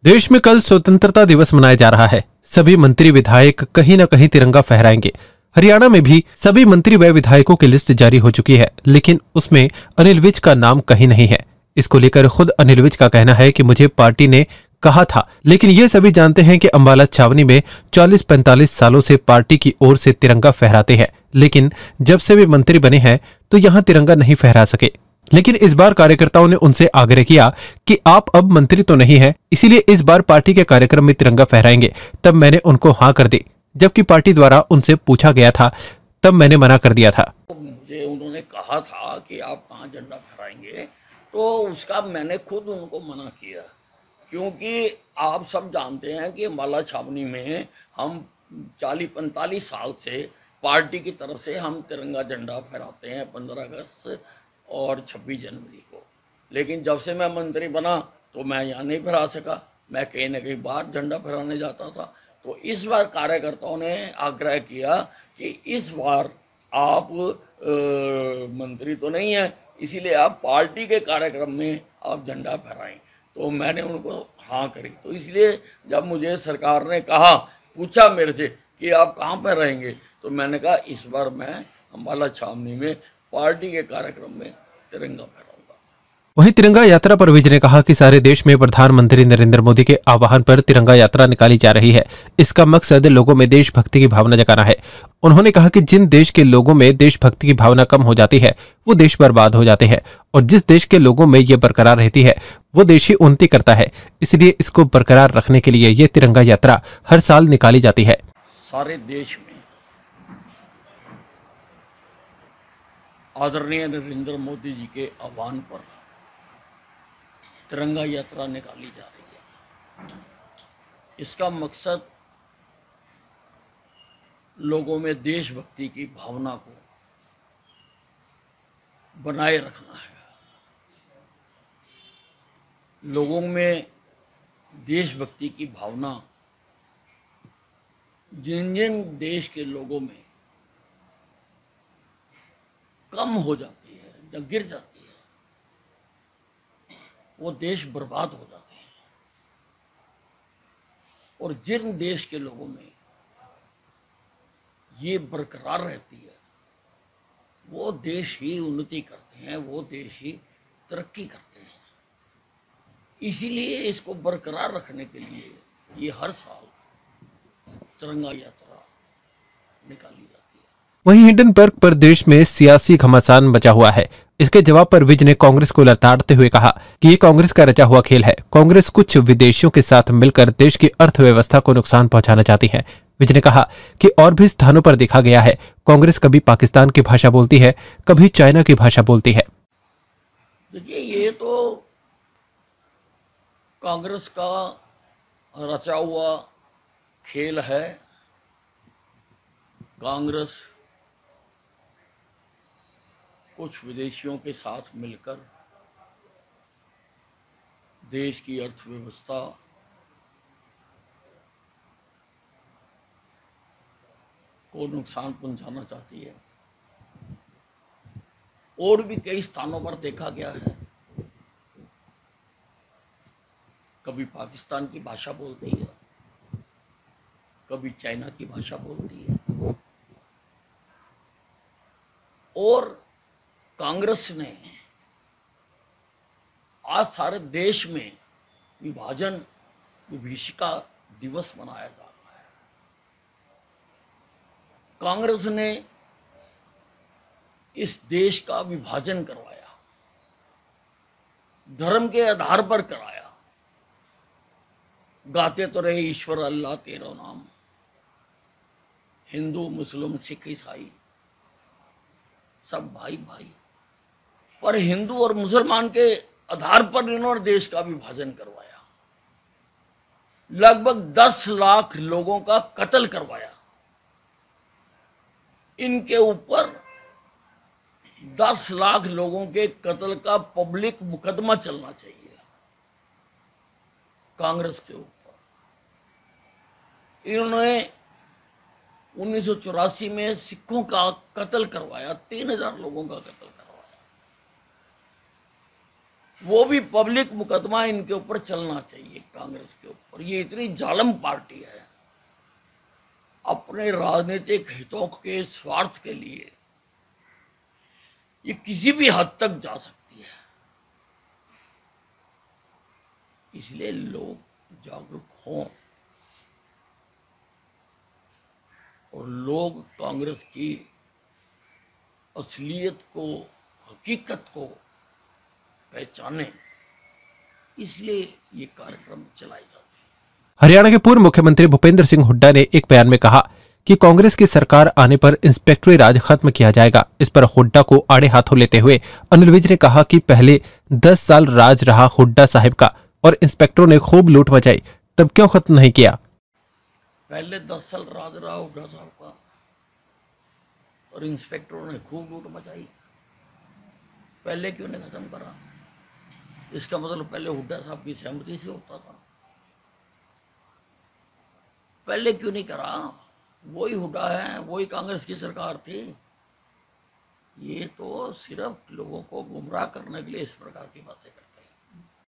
देश में कल स्वतंत्रता दिवस मनाया जा रहा है। सभी मंत्री विधायक कहीं न कहीं तिरंगा फहराएंगे। हरियाणा में भी सभी मंत्री व विधायकों की लिस्ट जारी हो चुकी है, लेकिन उसमें अनिल विज का नाम कहीं नहीं है। इसको लेकर खुद अनिल विज का कहना है कि मुझे पार्टी ने कहा था, लेकिन ये सभी जानते हैं कि अंबाला छावनी में 40-45 सालों से पार्टी की ओर से तिरंगा फहराते हैं, लेकिन जब से वे मंत्री बने हैं तो यहाँ तिरंगा नहीं फहरा सके। लेकिन इस बार कार्यकर्ताओं ने उनसे आग्रह किया कि आप अब मंत्री तो नहीं हैं, इसीलिए इस बार पार्टी के कार्यक्रम में तिरंगा फहराएंगे। तब मैंने उनको हाँ कर दी, जबकि पार्टी द्वारा उनसे पूछा गया था, तब मैंने मना कर दिया था। मुझे उन्होंने कहा था कि आप कहाँ झंडा फहराएंगे, तो उसका मैंने खुद उनको मना किया, क्योंकि आप सब जानते हैं कि अंबाला छावनी में हम 40-45 साल से पार्टी की तरफ से हम तिरंगा झंडा फहराते हैं 15 अगस्त और 26 जनवरी को। लेकिन जब से मैं मंत्री बना तो मैं यहाँ नहीं फहरा सका, मैं कहीं ना कहीं बाहर झंडा फहराने जाता था। तो इस बार कार्यकर्ताओं ने आग्रह किया कि इस बार आप मंत्री तो नहीं हैं, इसीलिए आप पार्टी के कार्यक्रम में आप झंडा फहराएं। तो मैंने उनको हाँ करी। तो इसलिए जब मुझे सरकार ने कहा, पूछा मेरे से कि आप कहाँ पर रहेंगे, तो मैंने कहा इस बार मैं अंबाला छावनी में पार्टी के कार्यक्रम में तिरंगा फहराऊंगा। वहीं तिरंगा यात्रा पर विज ने कहा कि सारे देश में प्रधानमंत्री नरेंद्र मोदी के आह्वान पर तिरंगा यात्रा निकाली जा रही है। इसका मकसद लोगों में देशभक्ति की भावना जगाना है। उन्होंने कहा कि जिन देश के लोगों में देशभक्ति की भावना कम हो जाती है वो देश बर्बाद हो जाते हैं, और जिस देश के लोगों में ये बरकरार रहती है वो देश ही उन्नति करता है। इसलिए इसको बरकरार रखने के लिए ये तिरंगा यात्रा हर साल निकाली जाती है। सारे देश में आदरणीय नरेंद्र मोदी जी के आह्वान पर तिरंगा यात्रा निकाली जा रही है। इसका मकसद लोगों में देशभक्ति की भावना को बनाए रखना है। लोगों में देशभक्ति की भावना जिन जिन देश के लोगों में कम हो जाती है या गिर जाती है, वो देश बर्बाद हो जाते हैं। और जिन देश के लोगों में ये बरकरार रहती है वो देश ही उन्नति करते हैं, वो देश ही तरक्की करते हैं। इसीलिए इसको बरकरार रखने के लिए ये हर साल तिरंगा यात्रा निकाली जाती है। वहीं हिंडनबर्ग पर देश में सियासी घमासान बचा हुआ है। इसके जवाब पर विज ने कांग्रेस को लताड़ते हुए कहा कि ये कांग्रेस का रचा हुआ खेल है। कांग्रेस कुछ विदेशियों के साथ मिलकर देश की अर्थव्यवस्था को नुकसान पहुंचाना चाहती है। विज ने कहा कि और भी स्थानों पर देखा गया है, कांग्रेस कभी पाकिस्तान की भाषा बोलती है, कभी चाइना की भाषा बोलती है। देखिए, ये तो कांग्रेस का रचा हुआ खेल है। कांग्रेस कुछ विदेशियों के साथ मिलकर देश की अर्थव्यवस्था को नुकसान पहुंचाना चाहती है। और भी कई स्थानों पर देखा गया है, कभी पाकिस्तान की भाषा बोलती है, कभी चाइना की भाषा बोलती है। और कांग्रेस ने आज सारे देश में विभीषिका दिवस मनाया जा रहा है। कांग्रेस ने इस देश का विभाजन करवाया, धर्म के आधार पर कराया। गाते तो रहे ईश्वर अल्लाह तेरा नाम, हिंदू मुस्लिम सिख ईसाई सब भाई भाई, पर हिंदू और मुसलमान के आधार पर इन्होंने देश का विभाजन करवाया। लगभग 10 लाख लोगों का कत्ल करवाया। इनके ऊपर 10 लाख लोगों के कत्ल का पब्लिक मुकदमा चलना चाहिए कांग्रेस के ऊपर। इन्होंने 1984 में सिखों का कत्ल करवाया, 3000 लोगों का कत्ल करवाया। वो भी पब्लिक मुकदमा इनके ऊपर चलना चाहिए, कांग्रेस के ऊपर। ये इतनी जालिम पार्टी है, अपने राजनीतिक हितों के स्वार्थ के लिए ये किसी भी हद तक जा सकती है। इसलिए लोग जागरूक हों और लोग कांग्रेस की असलियत को, हकीकत को पहचाने, इसलिए ये कार्यक्रम चलाए जाते हैं। हरियाणा के पूर्व मुख्यमंत्री भूपेंद्र सिंह हुड्डा ने एक बयान में कहा कि कांग्रेस की सरकार आने पर इंस्पेक्टरी राज खत्म किया जाएगा। इस पर हुड्डा को आड़े हाथों लेते हुए अनिल विज ने कहा कि पहले 10 साल राज रहा हुड्डा साहिब का और इंस्पेक्टरों ने खूब लूट मचाई, तब क्यों खत्म नहीं किया? पहले 10 साल राज रहा हुड्डा साहब का और इंस्पेक्टरों ने खूब लूट मचाई, पहले क्यों नहीं खत्म करा? इसका मतलब पहले हुड्डा साहब की सहमति से होता था, पहले क्यों नहीं करा? वही हुड्डा है, वही कांग्रेस की सरकार थी। ये तो सिर्फ लोगों को गुमराह करने के लिए इस प्रकार की बातें करते हैं।